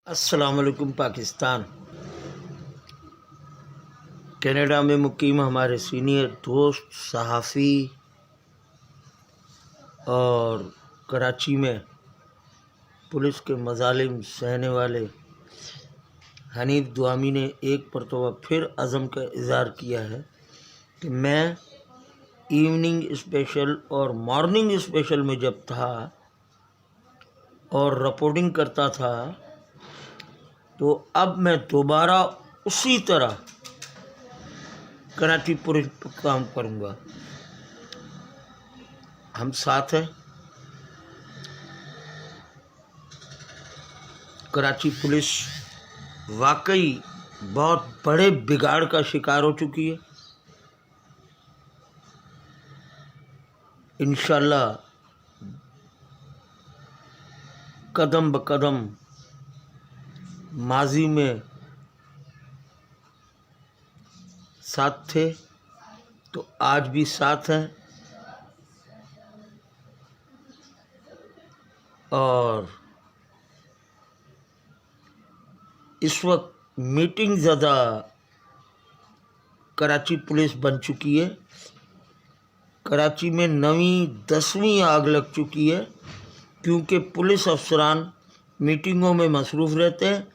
अस्सलाम वालेकुम पाकिस्तान। कनाडा में मुकीम हमारे सीनियर दोस्त सहाफ़ी और कराची में पुलिस के मज़ालिम सहने वाले हनीफ दुआमी ने एक मरतबा फिर अज़म का इज़हार किया है कि मैं इवनिंग स्पेशल और मॉर्निंग स्पेशल में जब था और रिपोर्टिंग करता था तो अब मैं दोबारा उसी तरह कराची पुलिस पर काम करूँगा। हम साथ हैं। कराची पुलिस वाकई बहुत बड़े बिगाड़ का शिकार हो चुकी है। इंशाल्लाह कदम ब कदम माजी में साथ थे तो आज भी साथ हैं और इस वक्त मीटिंग ज़्यादा कराची पुलिस बन चुकी है। कराची में 9वीं 10वीं आग लग चुकी है क्योंकि पुलिस अफसरान मीटिंगों में मसरूफ़ रहते हैं।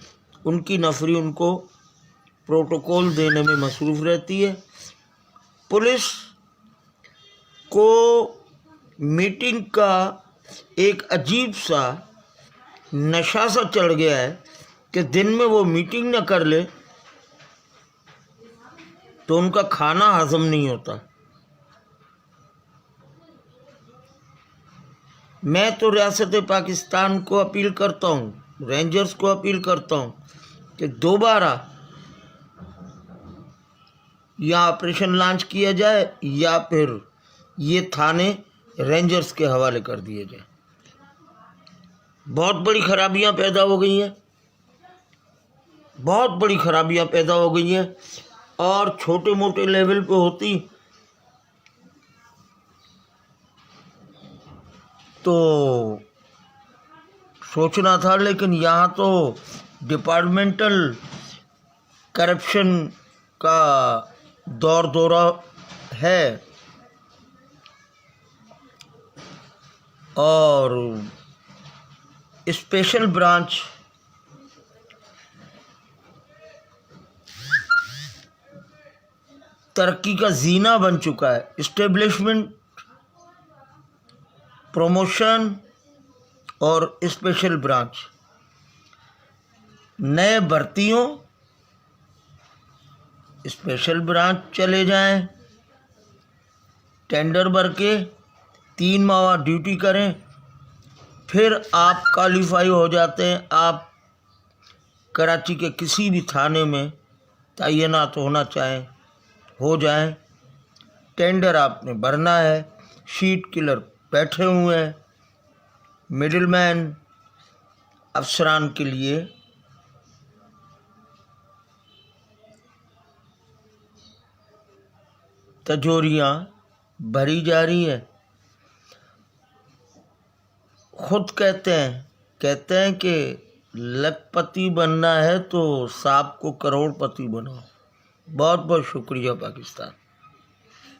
उनकी नफरी उनको प्रोटोकॉल देने में मसरूफ़ रहती है। पुलिस को मीटिंग का एक अजीब सा नशा सा चढ़ गया है कि दिन में वो मीटिंग न कर ले तो उनका खाना हजम नहीं होता। मैं तो रियासत पाकिस्तान को अपील करता हूँ, रेंजर्स को अपील करता हूँ कि दोबारा यहाँ ऑपरेशन लॉन्च किया जाए या फिर ये थाने रेंजर्स के हवाले कर दिए जाए। बहुत बड़ी खराबियाँ पैदा हो गई हैं, बहुत बड़ी खराबियाँ पैदा हो गई हैं और छोटे मोटे लेवल पे होती तो सोचना था, लेकिन यहाँ तो डिपार्टमेंटल करप्शन का दौर दौरा है और स्पेशल ब्रांच तरक्की का जीना बन चुका है। इस्टेब्लिशमेंट, प्रमोशन और स्पेशल ब्रांच, नए भर्तियों स्पेशल ब्रांच चले जाएं, टेंडर भर के 3 माह ड्यूटी करें, फिर आप क्वालिफाई हो जाते हैं। आप कराची के किसी भी थाने में तैनात होना चाहें हो जाएं। टेंडर आपने भरना है, शीट किलर बैठे हुए हैं, मिडिलमैन अफसरान के लिए तजोरियाँ भरी जा रही हैं। खुद कहते हैं कि लखपति बनना है तो सांप को करोड़पति बनाओ। बहुत बहुत शुक्रिया पाकिस्तान।